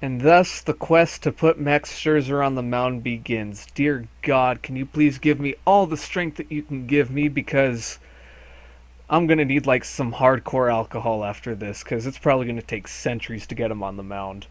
And thus the quest to put Max Scherzer on the mound begins. Dear God, can you please give me all the strength that you can give me, because I'm going to need like some hardcore alcohol after this, because it's probably going to take centuries to get him on the mound.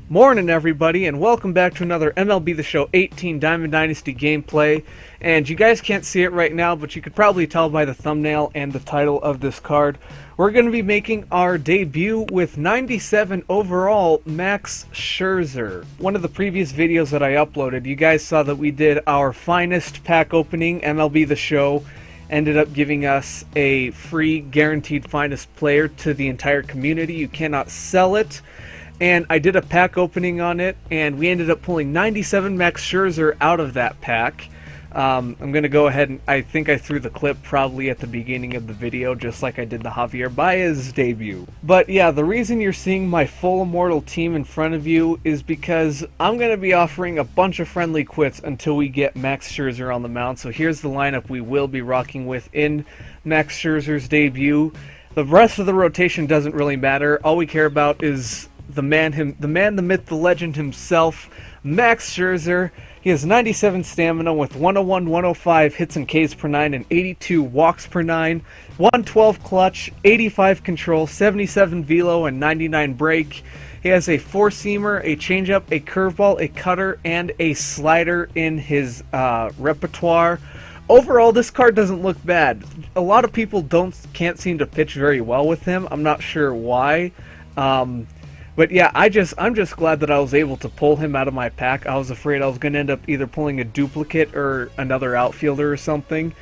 Morning everybody, and welcome back to another MLB The Show 18 Diamond Dynasty gameplay. And you guys can't see it right now, but you could probably tell by the thumbnail and the title of this card. We're going to be making our debut with 97 overall Max Scherzer. One of the previous videos that I uploaded, you guys saw that we did our finest pack opening. MLB The Show ended up giving us a free guaranteed finest player to the entire community. You cannot sell it. And I did a pack opening on it, and we ended up pulling 97 Max Scherzer out of that pack. I'm going to go ahead and I think I threw the clip probably at the beginning of the video, just like I did the Javier Baez debut. But yeah, the reason you're seeing my full immortal team in front of you is because I'm going to be offering a bunch of friendly quits until we get Max Scherzer on the mound. So here's the lineup we will be rocking with in Max Scherzer's debut. The rest of the rotation doesn't really matter. All we care about is the man, the myth, the legend himself, Max Scherzer. He has 97 stamina with 101, 105 hits and Ks per 9 and 82 walks per 9, 112 clutch, 85 control, 77 velo, and 99 break. He has a four-seamer, a changeup, a curveball, a cutter, and a slider in his repertoire. Overall, this card doesn't look bad. A lot of people can't seem to pitch very well with him. I'm not sure why. But yeah, I'm just glad that I was able to pull him out of my pack. I was afraid I was going to end up either pulling a duplicate or another outfielder or something.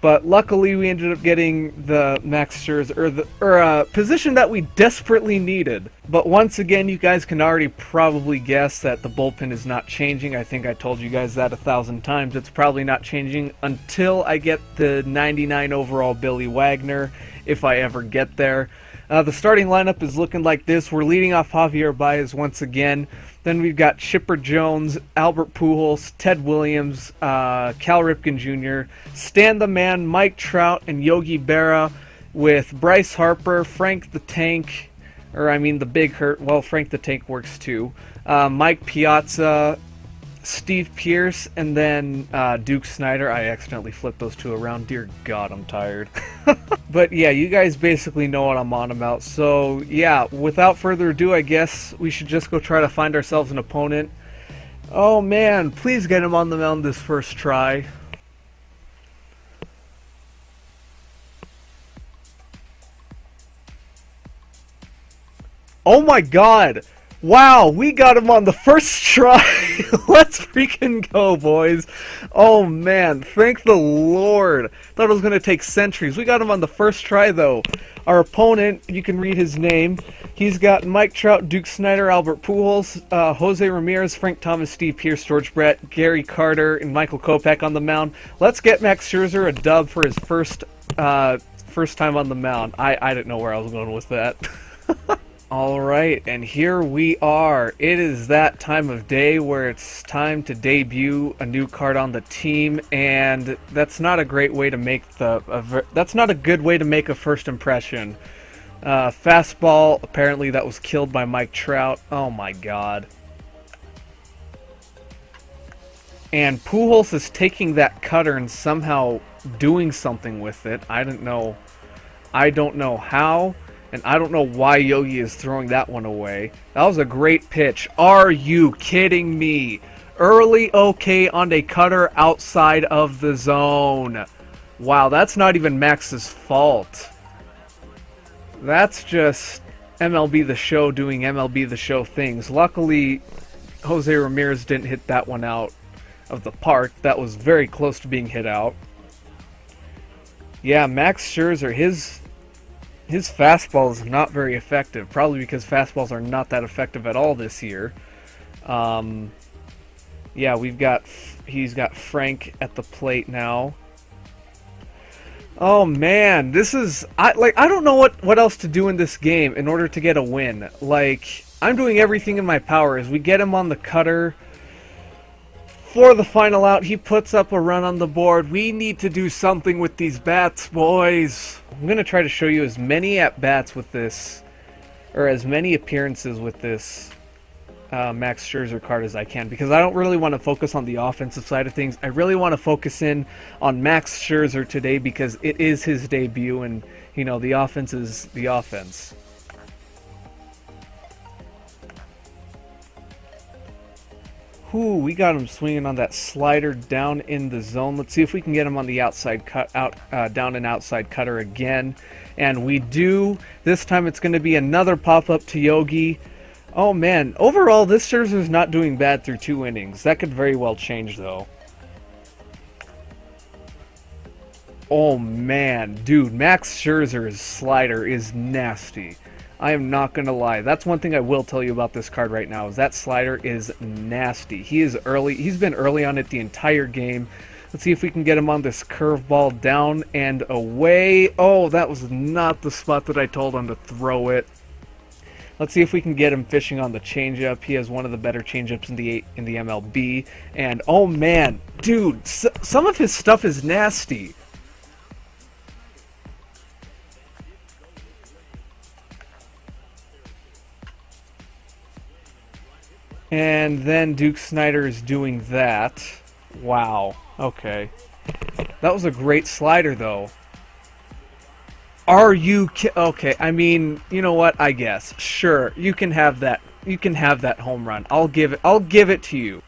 But luckily we ended up getting the Max Scherzer, or a position that we desperately needed. But once again, you guys can already probably guess that the bullpen is not changing. I think I told you guys that 1,000 times. It's probably not changing until I get the 99 overall Billy Wagner, if I ever get there. The starting lineup is looking like this. We're leading off Javier Baez once again. Then we've got Chipper Jones, Albert Pujols, Ted Williams, Cal Ripken Jr., Stan the Man, Mike Trout, and Yogi Berra, with Bryce Harper, Frank the Tank, the Big Hurt. Well, Frank the Tank works too. Mike Piazza, Steve Pearce, and then Duke Snider. I accidentally flipped those two around. Dear God, I'm tired. But yeah, you guys basically know what I'm on about. So yeah, without further ado, I guess we should just go try to find ourselves an opponent. Oh man, please get him on the mound this first try. Oh my God! Wow, we got him on the first try. Let's freaking go, boys. Oh man, thank the Lord. Thought it was going to take centuries. We got him on the first try, though. Our opponent, you can read his name. He's got Mike Trout, Duke Snider, Albert Pujols, Jose Ramirez, Frank Thomas, Steve Pearce, George Brett, Gary Carter, and Michael Kopech on the mound. Let's get Max Scherzer a dub for his first time on the mound. I didn't know where I was going with that. Alright, and here we are. It is that time of day where it's time to debut a new card on the team, and that's not a great way to make that's not a good way to make a first impression. Fastball, apparently that was killed by Mike Trout. Oh my God. And Pujols is taking that cutter and somehow doing something with it. I don't know how. And I don't know why Yogi is throwing that one away. That was a great pitch. Are you kidding me? Early OK on a cutter outside of the zone. Wow, that's not even Max's fault. That's just MLB The Show doing MLB The Show things. Luckily, Jose Ramirez didn't hit that one out of the park. That was very close to being hit out. Yeah, Max Scherzer, his fastball is not very effective, probably because fastballs are not that effective at all this year. Yeah, he's got Frank at the plate now. Oh man, this is I don't know what else to do in this game in order to get a win. Like, I'm doing everything in my power as we get him on the cutter. For the final out, he puts up a run on the board. We need to do something with these bats, boys. I'm going to try to show you as many at-bats with this, or as many appearances with this Max Scherzer card as I can, because I don't really want to focus on the offensive side of things. I really want to focus in on Max Scherzer today because it is his debut, and you know the offense is the offense. Ooh, we got him swinging on that slider down in the zone. Let's see if we can get him on the outside cut out, down and outside cutter again. And we do. This time it's going to be another pop-up to Yogi. Oh man, overall this Scherzer's not doing bad through 2 innings. That could very well change though. Oh man, dude, Max Scherzer's slider is nasty. I am not going to lie. That's one thing I will tell you about this card right now, is that slider is nasty. He's been early on it the entire game. Let's see if we can get him on this curveball down and away. Oh, that was not the spot that I told him to throw it. Let's see if we can get him fishing on the changeup. He has one of the better changeups in the MLB. And oh man, dude, some of his stuff is nasty. And then Duke Snider is doing that. Wow. Okay. That was a great slider, though. Are you okay? I mean, you know what? I guess. Sure, you can have that. You can have that home run. I'll give it to you.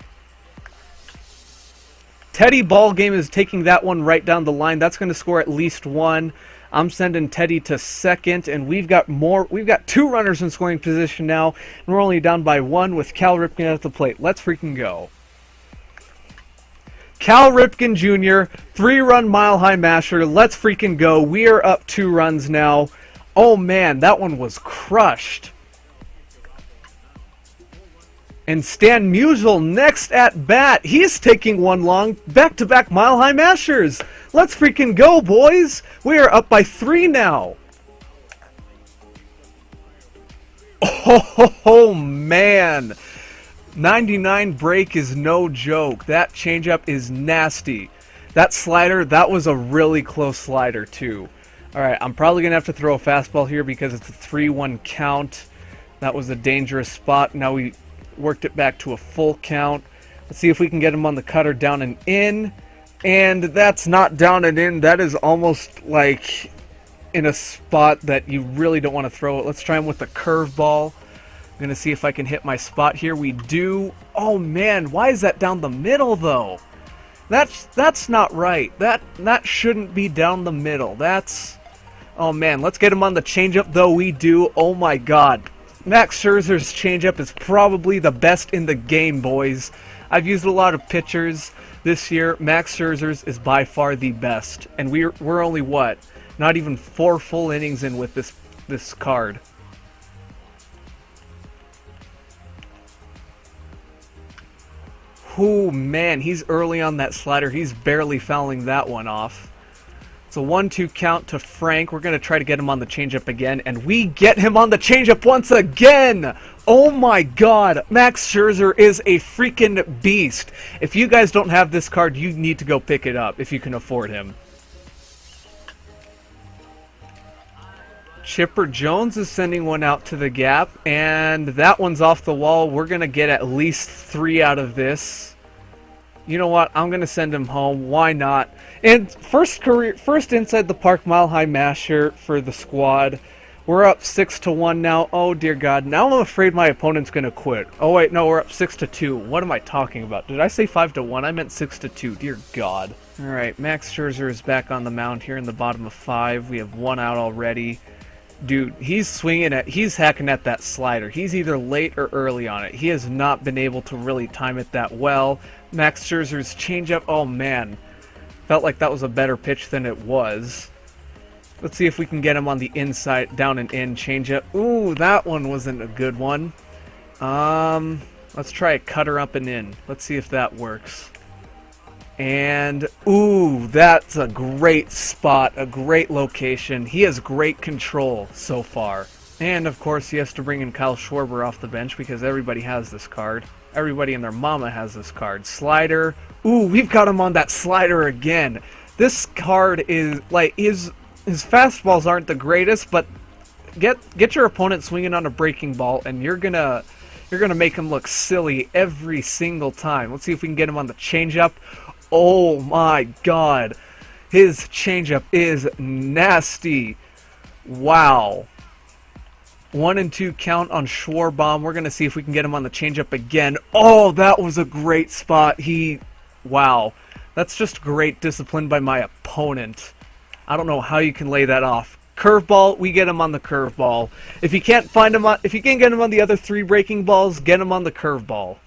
Teddy Ballgame is taking that one right down the line. That's going to score at least 1. I'm sending Teddy to second, and we've got 2 runners in scoring position now, and we're only down by 1 with Cal Ripken at the plate. Let's freaking go. Cal Ripken Jr., 3-run mile-high masher. Let's freaking go. We are up 2 runs now. Oh man, that one was crushed. And Stan Musial next at bat. He's taking 1 long, back-to-back mile-high mashers. Let's freaking go, boys. We are up by 3 now. Oh man. 99 break is no joke. That changeup is nasty. That slider, that was a really close slider too. Alright, I'm probably going to have to throw a fastball here because it's a 3-1 count. That was a dangerous spot. Now we worked it back to a full count. Let's see if we can get him on the cutter down and in. And that's not down and in. That is almost like in a spot that you really don't want to throw it. Let's try him with the curveball. I'm going to see if I can hit my spot here. We do. Oh man, why is that down the middle though? That's not right. That shouldn't be down the middle. Oh man, let's get him on the changeup though. We do. Oh my god. Max Scherzer's changeup is probably the best in the game, boys. I've used a lot of pitchers this year. Max Scherzer's is by far the best, and we're only what? Not even 4 full innings in with this card. Oh man, he's early on that slider. He's barely fouling that one off. It's a 1-2 count to Frank. We're going to try to get him on the changeup again, and we get him on the changeup once again! Oh my god, Max Scherzer is a freaking beast. If you guys don't have this card, you need to go pick it up if you can afford him. Chipper Jones is sending one out to the gap, and that one's off the wall. We're going to get at least 3 out of this. You know what? I'm going to send him home. Why not? And first inside the park mile-high masher for the squad. We're up 6-1 now. Oh, dear God. Now I'm afraid my opponent's going to quit. Oh, wait. No, we're up 6-2. What am I talking about? Did I say 5-1? I meant 6-2. Dear God. All right. Max Scherzer is back on the mound here in the bottom of 5. We have 1 out already. Dude, he's hacking at that slider. He's either late or early on it. He has not been able to really time it that well. Max Scherzer's changeup, oh man. Felt like that was a better pitch than it was. Let's see if we can get him on the inside, down and in changeup. Ooh, that one wasn't a good one. Let's try a cutter up and in. Let's see if that works. And, ooh, that's a great spot, a great location. He has great control so far. And, of course, he has to bring in Kyle Schwarber off the bench because everybody has this card. Everybody and their mama has this card. Slider. Ooh, we've got him on that slider again. This card is, like, his fastballs aren't the greatest, but get your opponent swinging on a breaking ball, and you're gonna You're going to make him look silly every single time. Let's see if we can get him on the changeup. Oh my god. His changeup is nasty. Wow. 1-2 count on Schwarbaum. We're going to see if we can get him on the changeup again. Oh, that was a great spot. Wow. That's just great discipline by my opponent. I don't know how you can lay that off. Curveball, we get him on the curveball. If you can't get him on the other 3 breaking balls, get him on the curveball.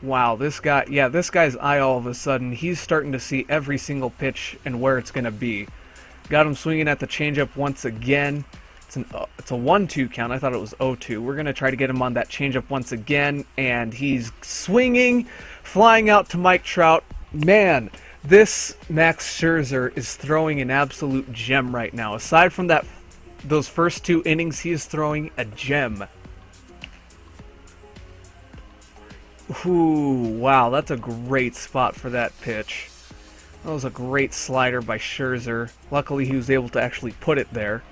Wow, this guy's eye all of a sudden, he's starting to see every single pitch and where it's going to be. Got him swinging at the changeup once again. It's a 1-2 count. I thought it was 0-2. We're going to try to get him on that changeup once again, and he's swinging, flying out to Mike Trout. Man, this Max Scherzer is throwing an absolute gem right now. Aside from those first 2 innings, he is throwing a gem. Ooh, wow, that's a great spot for that pitch. That was a great slider by Scherzer. Luckily, he was able to actually put it there.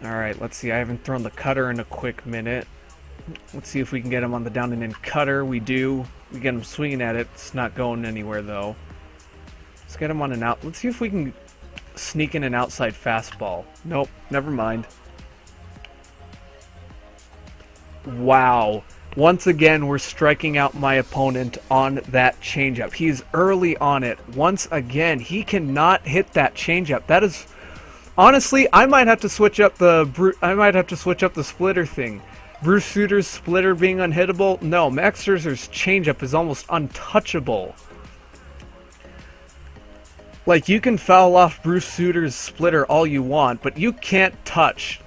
Alright, let's see. I haven't thrown the cutter in a quick minute. Let's see if we can get him on the down and in cutter. We do. We get him swinging at it. It's not going anywhere, though. Let's get him on an out. Let's see if we can sneak in an outside fastball. Nope, never mind. Wow. Once again, we're striking out my opponent on that changeup. He's early on it. Once again, he cannot hit that changeup. That is, honestly, I might have to switch up the splitter thing. Bruce Suter's splitter being unhittable. No, Max Scherzer's changeup is almost untouchable. Like, you can foul off Bruce Suter's splitter all you want, but you can't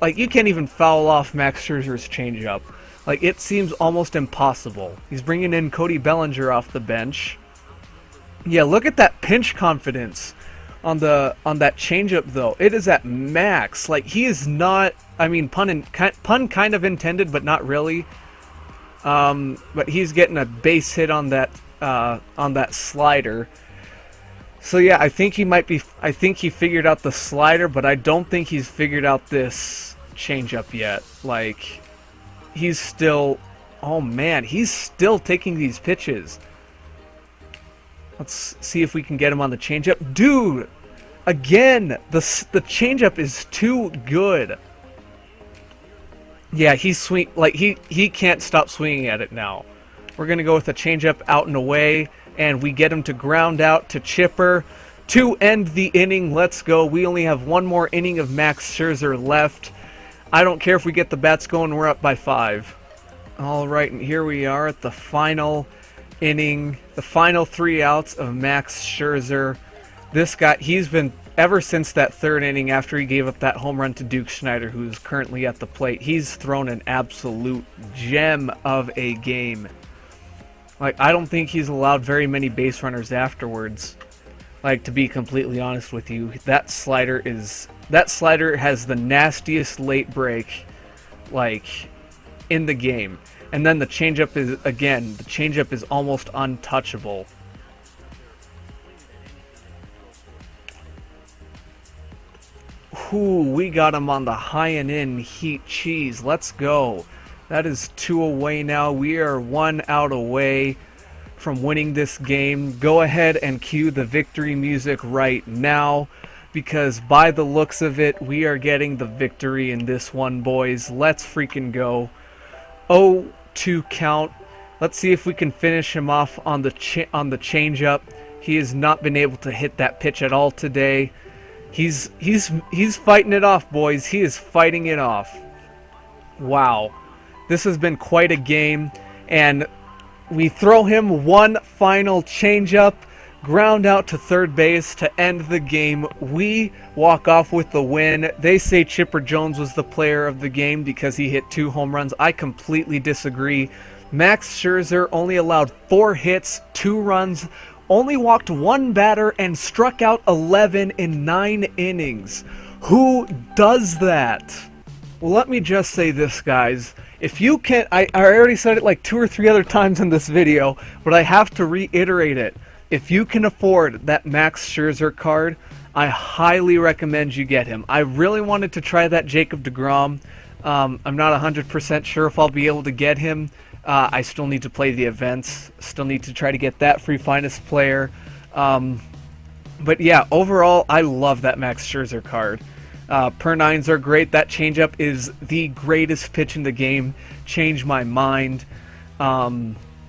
even foul off Max Scherzer's changeup. Like, it seems almost impossible. He's bringing in Cody Bellinger off the bench. Yeah, look at that pinch confidence on that changeup, though. It is at max. Like, he is not, I mean, pun kind of intended, but not really. But he's getting a base hit on that slider. So yeah, I think he figured out the slider, but I don't think he's figured out this changeup yet. Like, he's still, oh man, he's still taking these pitches. Let's see if we can get him on the changeup. Dude, again, the changeup is too good. Yeah, he can't stop swinging at it now. We're going to go with a changeup out and away, and we get him to ground out to Chipper to end the inning. Let's go. We only have one more inning of Max Scherzer left. I don't care if we get the bats going. We're up by 5. All right, and here we are at the final inning, the final 3 outs of Max Scherzer. This guy, he's been, ever since that 3rd inning after he gave up that home run to Duke Schneider, who's currently at the plate, he's thrown an absolute gem of a game. Like, I don't think he's allowed very many base runners afterwards. Like, to be completely honest with you, that slider has the nastiest late break, like, in the game. And then the changeup is almost untouchable. Ooh, we got him on the high and in heat cheese. Let's go. That is 2 away now. We are 1 out away from winning this game. Go ahead and cue the victory music right now, because by the looks of it, we are getting the victory in this one, boys. Let's freaking go. 0-2 count. Let's see if we can finish him off on the changeup. He has not been able to hit that pitch at all today. He's fighting it off, boys. He is fighting it off. Wow. This has been quite a game, and we throw him one final changeup, ground out to third base to end the game. We walk off with the win. They say Chipper Jones was the player of the game because he hit 2 home runs. I completely disagree. Max Scherzer only allowed 4 hits, 2 runs, only walked 1 batter, and struck out 11 in 9 innings. Who does that? Well, let me just say this, guys. If you can, I already said it like 2 or 3 other times in this video, but I have to reiterate it. If you can afford that Max Scherzer card, I highly recommend you get him. I really wanted to try that Jacob deGrom. I'm not 100% sure if I'll be able to get him. I still need to play the events. Still need to try to get that free finest player. But yeah, overall, I love that Max Scherzer card. Per nines are great. That changeup is the greatest pitch in the game. Changed my mind.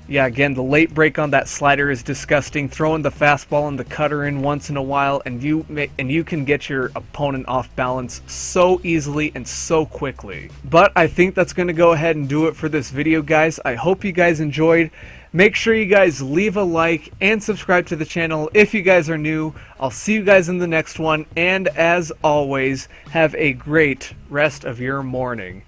Yeah, again, the late break on that slider is disgusting. Throwing the fastball and the cutter in once in a while, and you can get your opponent off balance so easily and so quickly. But I think that's going to go ahead and do it for this video, guys. I hope you guys enjoyed. Make sure you guys leave a like and subscribe to the channel if you guys are new. I'll see you guys in the next one, and as always, have a great rest of your morning.